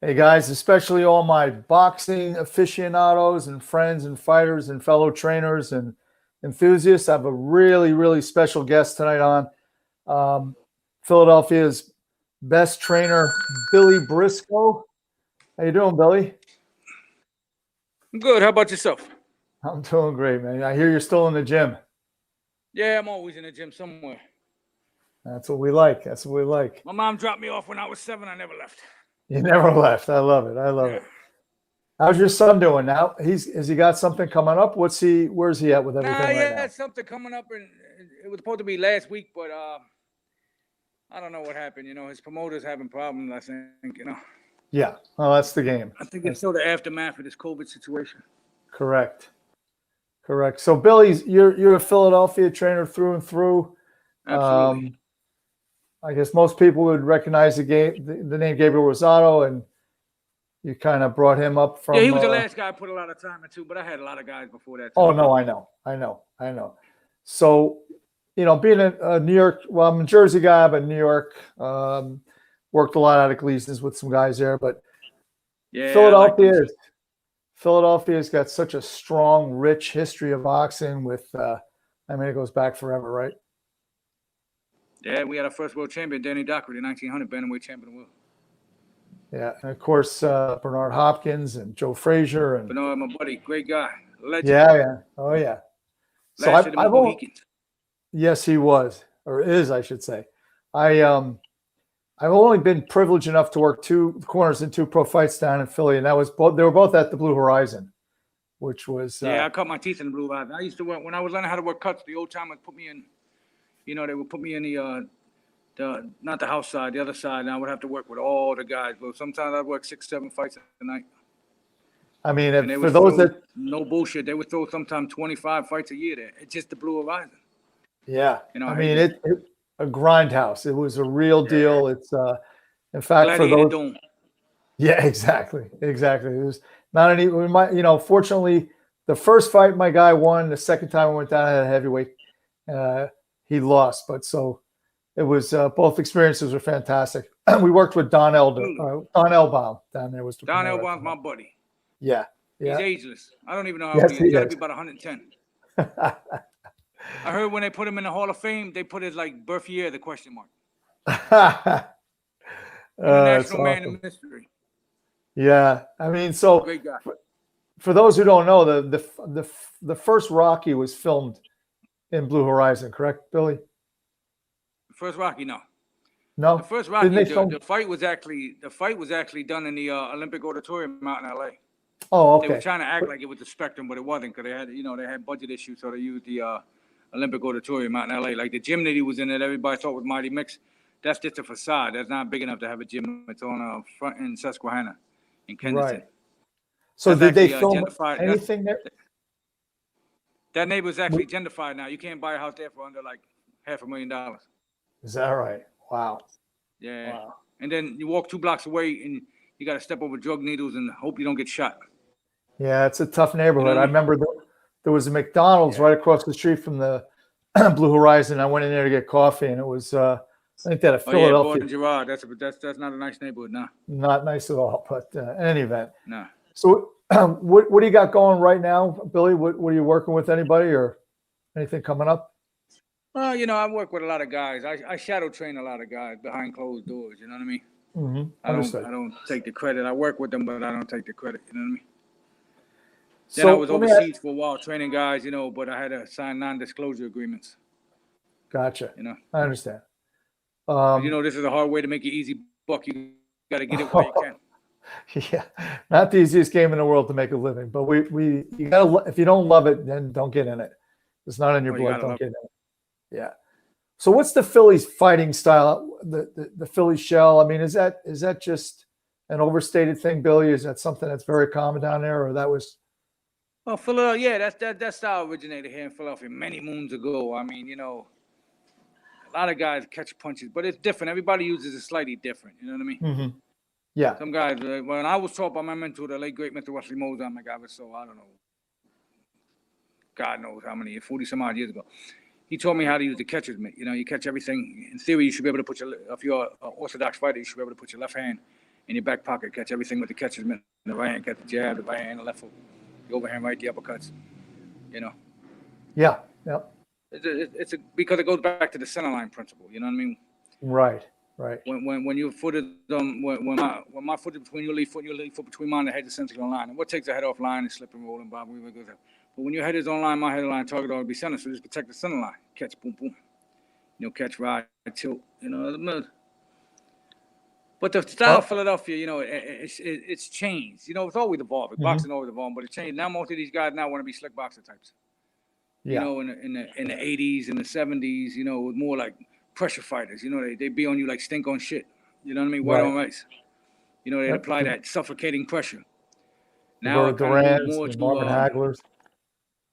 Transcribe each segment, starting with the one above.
Hey guys, especially all my boxing aficionados and friends and fighters and fellow trainers and enthusiasts. I have a really, really special guest tonight on um, Philadelphia's best trainer, Billy Briscoe. How you doing, Billy? I'm good. How about yourself? I'm doing great, man. I hear you're still in the gym. Yeah, I'm always in the gym somewhere. That's what we like. That's what we like. My mom dropped me off when I was 7. I never left. You never left. I love it. I love Yeah. it. How's your son doing now? Has he got something coming up? Where's he at with Nah, everything he right had now? something coming up, and it was supposed to be last week, but I don't know what happened. His promoter's having problems. I think. Yeah. Well, that's the game. I think it's That's still the aftermath of this COVID situation. correct. Correct. So Billy's you're a Philadelphia trainer through and through. Absolutely. Um, I guess most people would recognize the name Gabriel Rosado, and you kind of brought him up Yeah, he from. was the last guy I put a lot of time into, but I had a lot of guys before that too. Oh no, I know. So, being a New York, well, I'm a Jersey guy, but New York, worked a lot out of Gleason's with some guys there, but Yeah, I like Philadelphia these. is Philadelphia's got such a strong, rich history of boxing with, it goes back forever, right? Yeah, we had our first world champion, Danny Dockery, the 1900 bantamweight champion of the world. Yeah. And of course, Bernard Hopkins and Joe Frazier. And Bernard, my buddy, great guy, legend. yeah. Oh, yeah. So Last of the Mohicans. yes, he was, or is, I should say. I've only been privileged enough to work two corners in two pro fights down in Philly, and that was both. They were both at the Blue Horizon, which was Yeah, I cut my teeth in the Blue Horizon. I used to work when I was learning how to work cuts. The old timers put me in. They would put me in the not the house side, the other side, and I would have to work with all the guys. But sometimes I'd work 6, 7 fights a night. I mean, And they for would those throw, that no bullshit, they would throw sometimes 25 fights a year there. It's just the Blue Horizon. yeah, I I hate mean it. it a grindhouse. It was a real deal. It's in fact for Gladiator those. Dome. Yeah, exactly. It was not any. We might, fortunately, the first fight my guy won. The second time I went down at a heavyweight, he lost. But so it was. Both experiences were fantastic. We worked with Don Elbaum down there. Was the Don promoter. Elbaum's my buddy. Yeah, He's yeah. ageless. I don't even know how old Yes, he is. he He's got to is. be about 110. I heard when they put him in the Hall of Fame, they put his birth year, the question mark. That's International man awesome. of mystery. Yeah, I mean, so Great guy. for those who don't know, the first Rocky was filmed in Blue Horizon, correct, Billy? First Rocky, no. No, The first Rocky, didn't they film? the fight was actually done in the Olympic Auditorium out in LA. Oh, They were okay. trying to act like it was the Spectrum, but it wasn't because they had budget issues, so they used the Olympic Auditorium out in LA. Like the gym that he was in that everybody thought was mighty mixed. That's just a facade. That's not big enough to have a gym. It's on front in Susquehanna, in Kensington. Right. So That's did they actually film gentrified. anything there? That neighbor's actually gentrified now. You can't buy a house there for under like $500,000. Is that right? Wow. Yeah. Wow. And then you walk 2 blocks away and you got to step over drug needles and hope you don't get shot. Yeah, it's a tough neighborhood. what I I mean? remember there was a McDonald's right across the street from the Blue Horizon. I went in there to get coffee, and it was I think that a Oh yeah, Philadelphia, Gordon Gerard. That's not a nice neighborhood, nah. not nice at all. But in any event, Nah. so what do you got going right now, Billy? What are you working with? Anybody or anything coming up? Well, I work with a lot of guys. I shadow train a lot of guys behind closed doors. You know what I mean? Mm-hmm. I Understood. don't take the credit. I work with them, but I don't take the credit. You know what I mean? Then So I was let me ask- overseas for a while training guys, but I had to sign non-disclosure agreements. Gotcha. You know, I understand. this is a hard way to make an easy buck. You got to get it while you can. Yeah, not the easiest game in the world to make a living, but you gotta, if you don't love it, then don't get in it. It's not in your Well, you blood. gotta Don't love get in it. Yeah. So what's the Phillies fighting style? The Philly shell. I mean, is that just an overstated thing, Billy? Is that something that's very common down there, or that was? Well, Philadelphia, yeah, that style originated here in Philadelphia many moons ago. I mean, a lot of guys catch punches, but it's different. Everybody uses it slightly different. You know what I mean? Mm-hmm. Yeah. Some guys, when I was taught by my mentor, the late great Mr. Wesley Moses, my guy was so, I don't know, God knows how many, 40 some odd years ago. He taught me how to use the catcher's mitt. You catch everything. In theory, you should be able to if you're an orthodox fighter, you should be able to put your left hand in your back pocket, catch everything with the catcher's mitt. The right hand, catch the jab, the right hand, the left hook, the overhand right, the uppercuts. You know. Yeah. Yep. It's because it goes back to the center line principle. You know what I mean? Right. Right. When your foot is when my foot is between your lead foot and your lead foot between mine, the head is centered on line. And what takes the head off line is slip and roll and bob. But when your head is on line, my head line, target always be center. So just protect the center line. Catch, boom, boom. You know, catch, ride, tilt. You know. But the style of Philadelphia, you know, it's changed. You know, it's always evolving. Boxing always evolving, but it changed. Now most of these guys now want to be slick boxer types. Yeah. You know, in the 80s and the 70s, you know, it was more like pressure fighters. You know, they be on you like stink on shit. You know what I mean? White on rice. You know, they apply that suffocating pressure. Now it kind of move more to Marvin Haglers.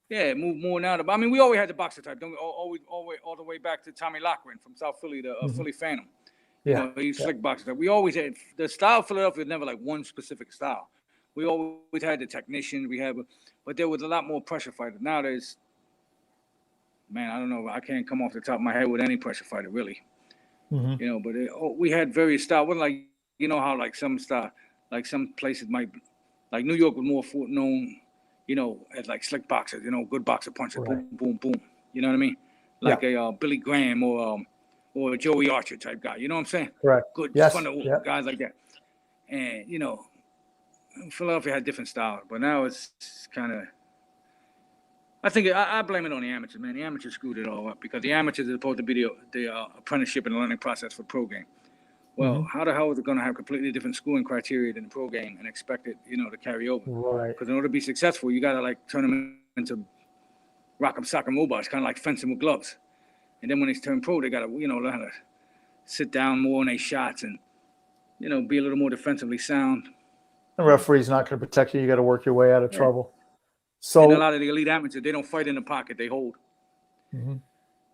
Yeah, move more now. I mean, we always had the boxer type. Don't we? All the way back to Tommy Loughran from South Philly, the Philly Phantom. Yeah, you know, he's slick boxer. We always had the style of Philadelphia was never like one specific style. We always had the technicians. But there was a lot more pressure fighters. Now there's, man, I don't know. I can't come off the top of my head with any pressure fighter really. You know, but we had various styles. It wasn't like, you know how like some style, like some places might, like New York was more known, you know, as like slick boxers. You know, good boxer punches, boom, boom, boom. You know what I mean? Like a Billy Graham or a Joey Archer type guy. You know what I'm saying? Correct. Good, fun guys like that. And, you know, Philadelphia had different styles, but now it's kind of, I think I blame it on the amateurs, man. The amateurs screwed it all up because the amateurs are supposed to be the apprenticeship and learning process for pro game. Well, how the hell is it going to have completely different schooling criteria than the pro game and expect it, you know, to carry over? Right. Because in order to be successful, you got to like turn them into rock'em sock'em robots, kind of like fencing with gloves. And then when they turn pro, they got to, you know, learn how to sit down more on their shots and, you know, be a little more defensively sound. The referee's not going to protect you. You got to work your way out of trouble. So and a lot of the elite amateurs, they don't fight in the pocket; they hold. You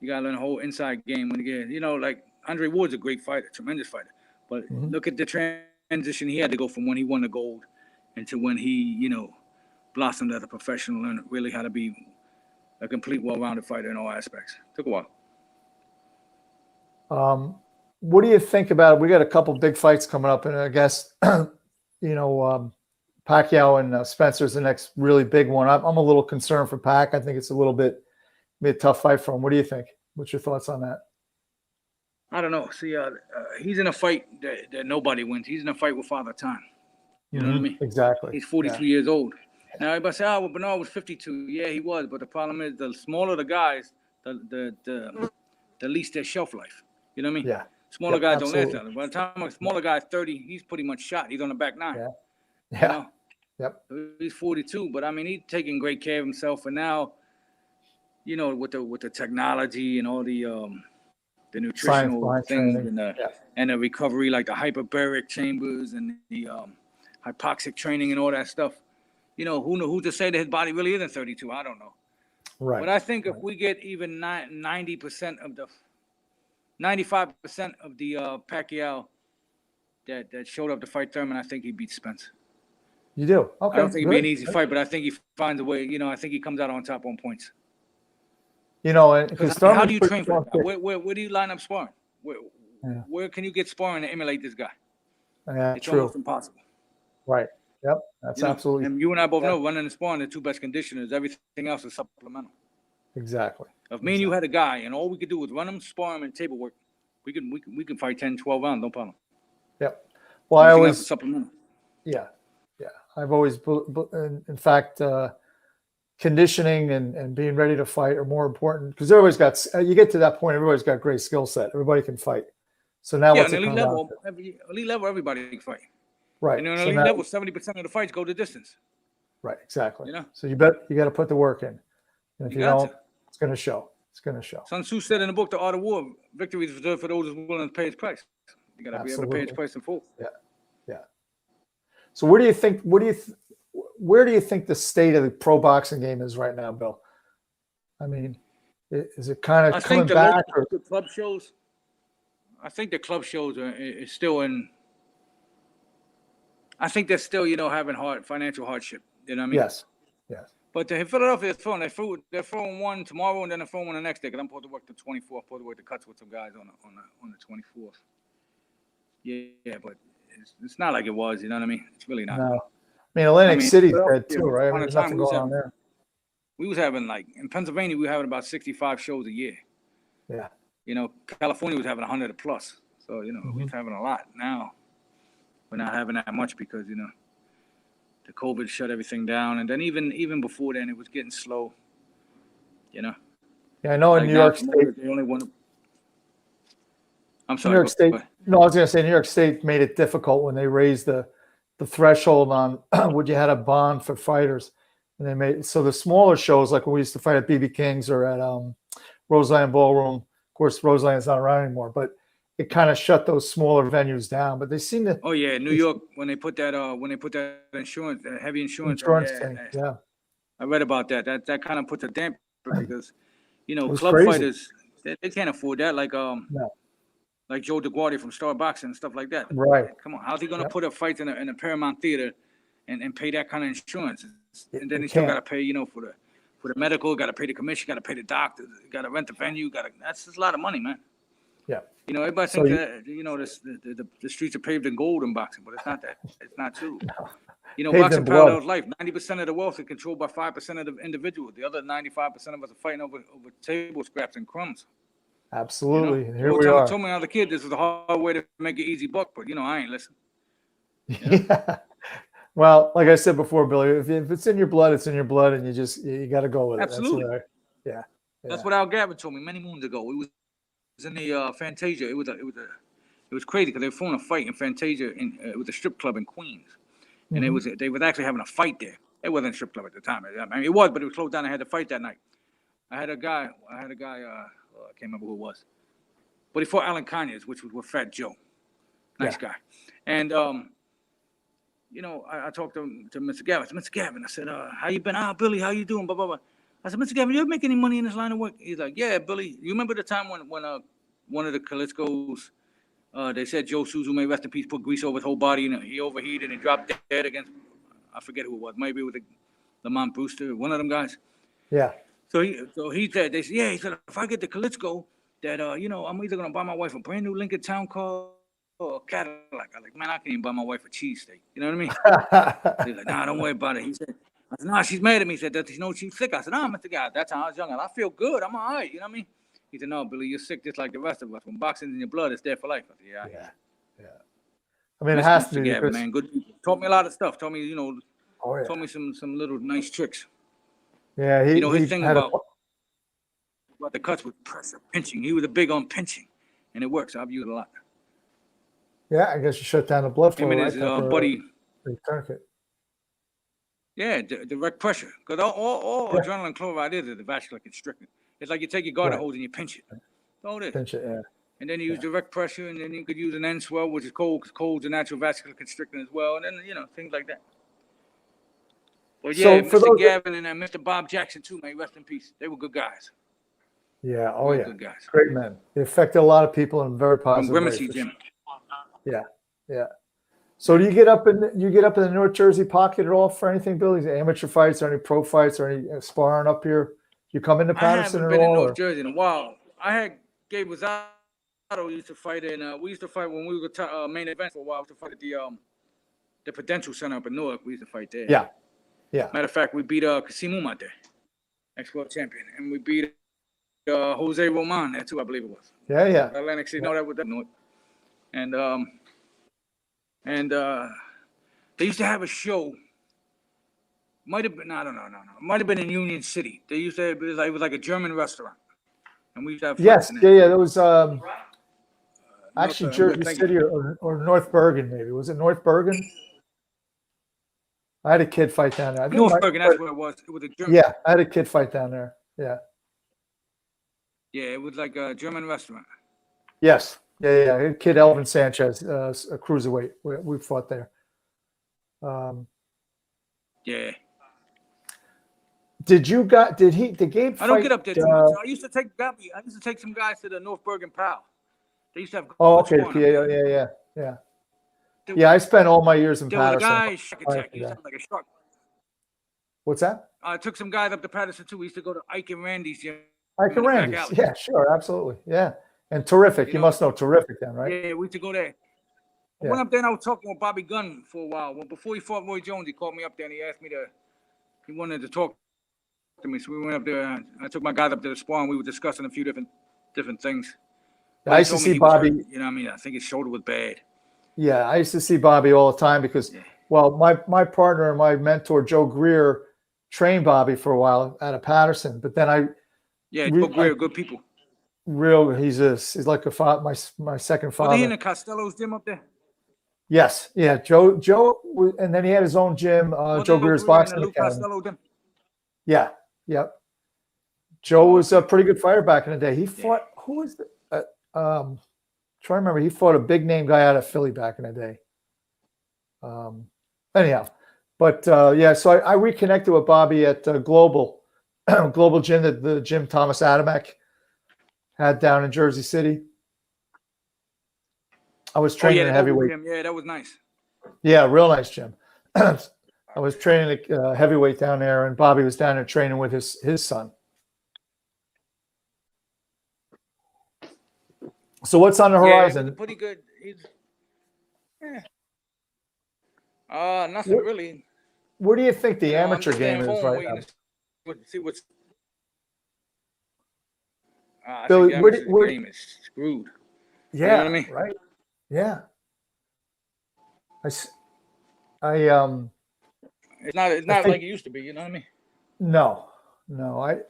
got to learn a whole inside game when you get, you know, like Andre Ward's a great fighter, tremendous fighter. But look at the transition he had to go from when he won the gold into when he, you know, blossomed as a professional and really how to be a complete, well-rounded fighter in all aspects. Took a while. What do you think about it? We got a couple big fights coming up, and I guess, you know, Pacquiao and Spencer's the next really big one. I'm a little concerned for Pac. I think it's be a tough fight for him. What do you think? What's your thoughts on that? I don't know. See, he's in a fight that nobody wins. He's in a fight with Father Time. You know what I mean? Exactly. He's 42 years old. Now everybody say, well, Bernard was 52. Yeah, he was. But the problem is the smaller the guys, the least their shelf life. You know what I mean? Yeah. Smaller guys don't last that long. By the time a smaller guy's 30, he's pretty much shot. He's on the back nine. Yeah. You know? Yep. He's 42, but I mean, he's taking great care of himself. And now, you know, with the technology and all the nutritional things and the recovery, like the hyperbaric chambers and the hypoxic training and all that stuff. You know, who to say that his body really isn't 32? I don't know. Right. But I think if we get even 90% of the 95% of the Pacquiao that showed up to fight Thurman, I think he beats Spence. You do? Okay. I don't think it'd be an easy fight, but I think he finds a way. You know, I think he comes out on top on points. You know, because how do you train for that? Where do you line up sparring? Where can you get sparring to emulate this guy? It's almost impossible. Right. Yep. That's absolutely. And you and I both know running and sparring, the two best conditioners. Everything else is supplemental. Exactly. If me and you had a guy and all we could do was run him, spar him, and table work, we can fight 10, 12 rounds, no problem. Yep. Well, I always supplemental. Yeah. I've always, in fact, conditioning and being ready to fight are more important because everybody's got. You get to that point, everybody's got great skill set. Everybody can fight. So now, what's elite level, everybody can fight. Right. And on elite level, 70% of the fights go the distance. Right. Exactly. You know. So you got to put the work in. And if you don't, it's going to show. It's going to show. Sun Tzu said in the book, The Art of War, victory is reserved for those who are willing to pay its price. You got to be able to pay its price in full. Yeah. So where do you think the state of the pro boxing game is right now, Bill? I mean, is it kind of coming back? The club shows. I think the club shows are still in. I think they're still, you know, having financial hardship. You know what I mean? Yes. But in Philadelphia, they're throwing one tomorrow and then they're throwing one the next day. Because I'm supposed to work the 24th, supposed to work the cuts with some guys on the 24th. Yeah, but it's not like it was. You know what I mean? It's really not. No. I mean, Atlantic City's Philadelphia, dead too, right? I mean, on a there's time nothing we was going on having there. we was having like in Pennsylvania we were having about 65 shows a year. Yeah. You know, California was having 100 plus. So you know we was having a lot. Now we're not having that much because you know the COVID shut everything down, and then even before then it was getting slow. You know. Yeah, I know in Like New now, York State. they only want to. I'm New sorry. York State. Go ahead. No, I was going to say New York State made it difficult when they raised the threshold on what you had a bond for fighters, and they made so the smaller shows like when we used to fight at BB King's or at Roseland Ballroom. Of course, Roseland's not around anymore, but it kind of shut those smaller venues down. But they seem to. Oh yeah, New York when they put that insurance, heavy insurance thing. yeah, Yeah, I read about that. That kind of puts a damper because you know club crazy. fighters they can't afford that No. like Joe DeGuardi from Star Boxing and stuff like that. Right. Come on, how's he gonna put up fights in a Paramount Theater and pay that kind of insurance? And then he still got to pay, you know, for the medical, got to pay the commission, got to pay the doctor, got to rent the venue, that's just a lot of money, man. Yeah. You know, everybody thinks that you know the streets are paved in gold in boxing, but it's not that. It's not true. No. You know, Paved boxing in blood. parallels life. 90% of the wealth is controlled by 5% of the individual. The other 95% of us are fighting over table scraps and crumbs. Absolutely. You know? And here we are. Told me as a kid this was a hard way to make an easy buck, but you know I ain't listen. Yeah. Well, like I said before, Billy, if it's in your blood, it's in your blood, and you got to go with it. Absolutely. Yeah. That's what Al Gavin told me many moons ago. It was in the Fantasia. It was crazy because they were throwing a fight in Fantasia it was a strip club in Queens, and they was actually having a fight there. It wasn't a strip club at the time. I mean, it was, but it was closed down. I had to fight that night. I had a guy. I can't remember who it was, but he fought Alan Conyers, which was with Fat Joe. Nice guy, and you know, I talked to Mr. Gavin. I said, Mr. Gavin, I said, how you been? Billy, how you doing? Blah, blah, blah. I said, Mr. Gavin, you ever make any money in this line of work? He's like, yeah, Billy. You remember the time when one of the Kalitzkos, they said Joe Souza, may rest in peace, put grease over his whole body, and he overheated and dropped dead against, I forget who it was. Maybe it was Lamont Brewster, one of them guys. Yeah. So he said, they said, yeah, he said, if I get the Kalitzko, that, you know, I'm either going to buy my wife a brand new Lincoln Town car or a Cadillac. I was like, man, I can't even buy my wife a cheesesteak. You know what I mean? He's like, nah, don't worry about it. He said, I said, nah, she's mad at me. He said, you know, she's sick. I said, nah, Mr. Guy, that's how I was young. I feel good. I'm all right. You know what I mean? He said, no, Billy, you're sick just like the rest of us. When boxing's in your blood, it's there for life. I said, yeah. I mean, it has to be. Gavin, man, good people. Taught me a lot of stuff. Taught me, you know, taught me some little nice tricks. Yeah, you know, his thing about the cuts with pressure, pinching. He was big on pinching, and it works. I've used it a lot. Yeah, I guess you shut down the blood flow. Him and his buddy. Tourniquet. Yeah, direct pressure. Because all adrenaline chloride is the vascular constrictor. It's like you take your garter hose and you pinch it. That's all it is. Pinch it, yeah. And then you use direct pressure, and then you could use an end swell, which is cold, because cold's a natural vascular constrictor as well. And then, you know, things like that. But yeah, so Mr. Gavin and Mr. Bob Jackson, too, may rest in peace. They were good guys. Yeah, Good guys. Great men. They affected a lot of people in a very positive way. Grimacy Jim. Yeah. So do you get up in the North Jersey pocket at all for anything, Billy? Amateur fights or any pro fights or any sparring up here? You come into Patterson at all? I haven't been in North Jersey in a while. I had Gabe Rosado used to fight in. We used to fight when we were main event for a while. We used to fight at the Prudential Center up in Newark. We used to fight there. Yeah. Matter of fact, we beat Kasim Umar there, ex-world champion, and we beat Jose Roman there too, I believe it was. Yeah. Atlantic City. No, that was Newark. And they used to have a show. Might have been, no. It might have been in Union City. They used to have, it was like a German restaurant. And we used to have That was actually Jersey City or North Bergen, maybe. Was it North Bergen? I had a kid fight down there. North Bergen, that's where it was. It was a German. Yeah, I had a kid fight down there. Yeah. Yeah, it was like a German restaurant. Yes. Yeah. Kid Elvin Sanchez, a cruiserweight. We fought there. Yeah. Did Gabe fight? I don't get up there too much. I used to take some guys to the North Bergen Pal. They used to have. Oh, okay. Yeah. Yeah, I spent all my years in Patterson. There was a guy, he sounded like a shark. What's that? I took some guys up to Patterson too. We used to go to Ike and Randy's gym. Ike and Randy's, yeah, sure, absolutely, yeah. And Terrific, you must know Terrific then, right? Yeah, we used to go there. I went up there and I was talking with Bobby Gunn for a while. Well, before he fought Roy Jones, he called me up there and he asked me he wanted to talk to me. So we went up there and I took my guys up to the spar and we were discussing a few different things. I used to see Bobby. Hurt, you know what I mean? I think his shoulder was bad. Yeah, I used to see Bobby all the time because, well, my partner and my mentor, Joe Greer, trained Bobby for a while out of Patterson. But then Joe Greer, good people. He's like my second father. Was he in the Costello's gym up there? Yes, yeah, Joe, and then he had his own gym, Joe Greer's Boxing Academy. Yeah, yep. Joe was a pretty good fighter back in the day. He fought who was the trying to remember. He fought a big name guy out of Philly back in the day. Anyhow, but so I reconnected with Bobby at Global Gym, the gym Thomas Adamek had down in Jersey City. I was training in heavyweight. Yeah, that was nice. Yeah, real nice gym. I was training heavyweight down there, and Bobby was down there training with his son. So what's on the horizon? He's pretty good. Nothing really. Where do you think the amateur game is right now? See what's. Billy, the game is screwed. Yeah, you know what I mean? Right. Yeah. It's not like it used to be. You know what I mean? No.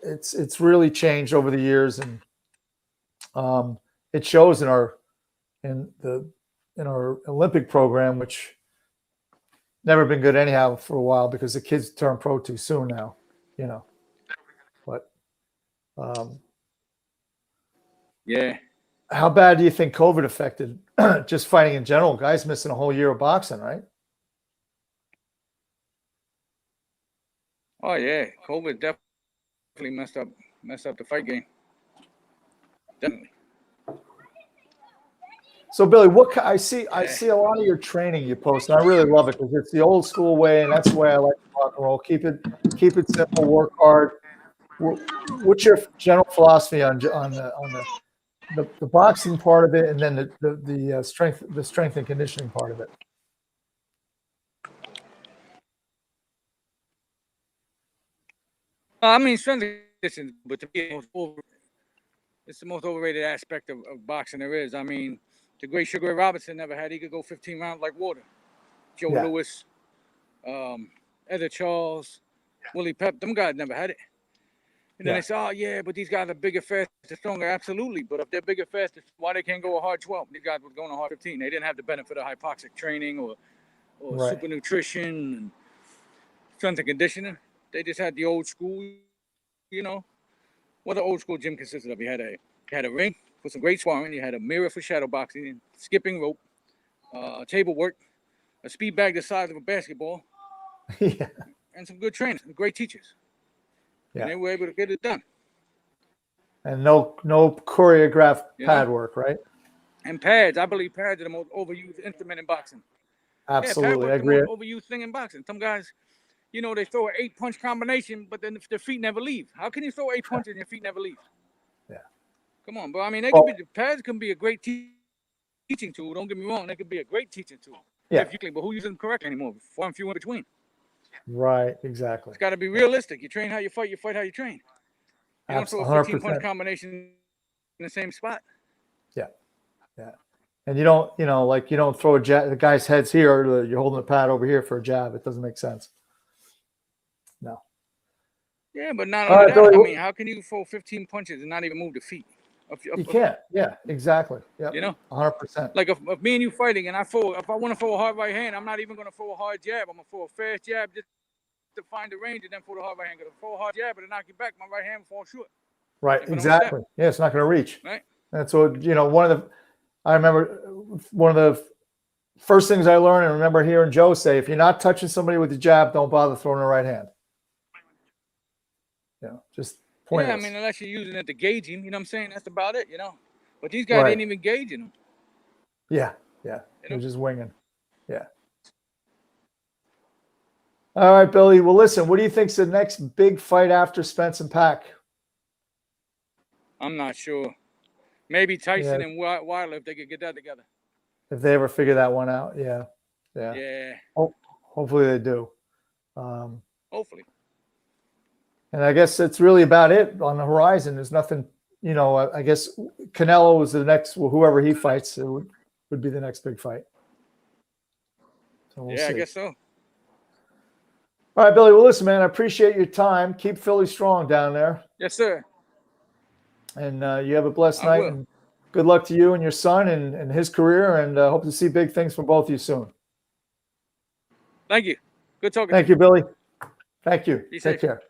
It's really changed over the years, and it shows in our Olympic program, which never been good anyhow for a while because the kids turn pro too soon now, you know. But how bad do you think COVID affected just fighting in general? Guys missing a whole year of boxing, right? Oh yeah, COVID definitely messed up the fight game. Definitely. So Billy, I see a lot of your training you post, and I really love it because it's the old school way, and that's the way I like to rock and roll. Keep it simple, work hard. What's your general philosophy on the boxing part of it, and then the strength and conditioning part of it? I mean, strength and conditioning, but to me, it's the most overrated aspect of boxing there is. I mean, the great Sugar Ray Robinson never had. He could go 15 rounds like water. Joe Louis, Eddie Charles, Willie Pep, them guys never had it. And then they say, oh, yeah, but these guys are bigger, faster, stronger. Absolutely. But if they're bigger, faster, why they can't go a hard 12? These guys were going a hard 15. They didn't have the benefit of hypoxic training or super nutrition and strength and conditioning. They just had the old school, you know. What the old school gym consisted of. You had a ring for some great sparring. You had a mirror for shadow boxing, skipping rope, table work, a speed bag the size of a basketball, and some good trainers, great teachers. Yeah. And they were able to get it done. And no choreographed pad work, right? And pads. I believe pads are the most overused instrument in boxing. Absolutely, I agree. The most overused thing in boxing. Some guys, you know, they throw an 8-punch combination, but then their feet never leave. How can you throw 8 punches and your feet never leave? Yeah. Come on, bro. I mean, pads can be a great teaching tool. Don't get me wrong. They can be a great teaching tool. Yeah. But who uses them correctly anymore? Far and few in between. Right, exactly. It's got to be realistic. You train how you fight how you train. You don't throw a 15-punch combination in the same spot. Yeah. And you don't throw a jab. The guy's head's here. You're holding the pad over here for a jab. It doesn't make sense. No. Yeah, but not only that. Billy, I mean, how can you throw 15 punches and not even move the feet? You can't. Yeah, exactly. Yeah. You know, 100%. Like if me and you fighting, and if I want to throw a hard right hand, I'm not even going to throw a hard jab. I'm going to throw a fast jab just to find the range, and then throw the hard right hand. Because if I throw a hard jab, it'll knock you back. My right hand will fall short. Right. Exactly. Yeah, it's not going to reach. Right. That's what I remember one of the first things I learned, and remember hearing Joe say, if you're not touching somebody with the jab, don't bother throwing the right hand. Just pointless. Yeah, I mean, unless you're using it to gauge him, you know what I'm saying? That's about it, you know. But these guys didn't even gauge him. Yeah. They're just winging. Yeah. All right, Billy. Well, listen, what do you think's the next big fight after Spence and Pac? I'm not sure. Maybe Tyson and Wilder, if they could get that together. if they ever figure that one out. Yeah. Yeah. Hopefully they do. Hopefully. And I guess that's really about it on the horizon. There's nothing, I guess Canelo is the next, whoever he fights would be the next big fight. So we'll see. I guess so. All right, Billy. Well, listen, man, I appreciate your time. Keep Philly strong down there. Yes, sir. And you have a blessed I night. will. And good luck to you and your son and his career. And hope to see big things from both of you soon. Thank you. Good talking. Thank you, Billy. Thank you. Be Take safe. care.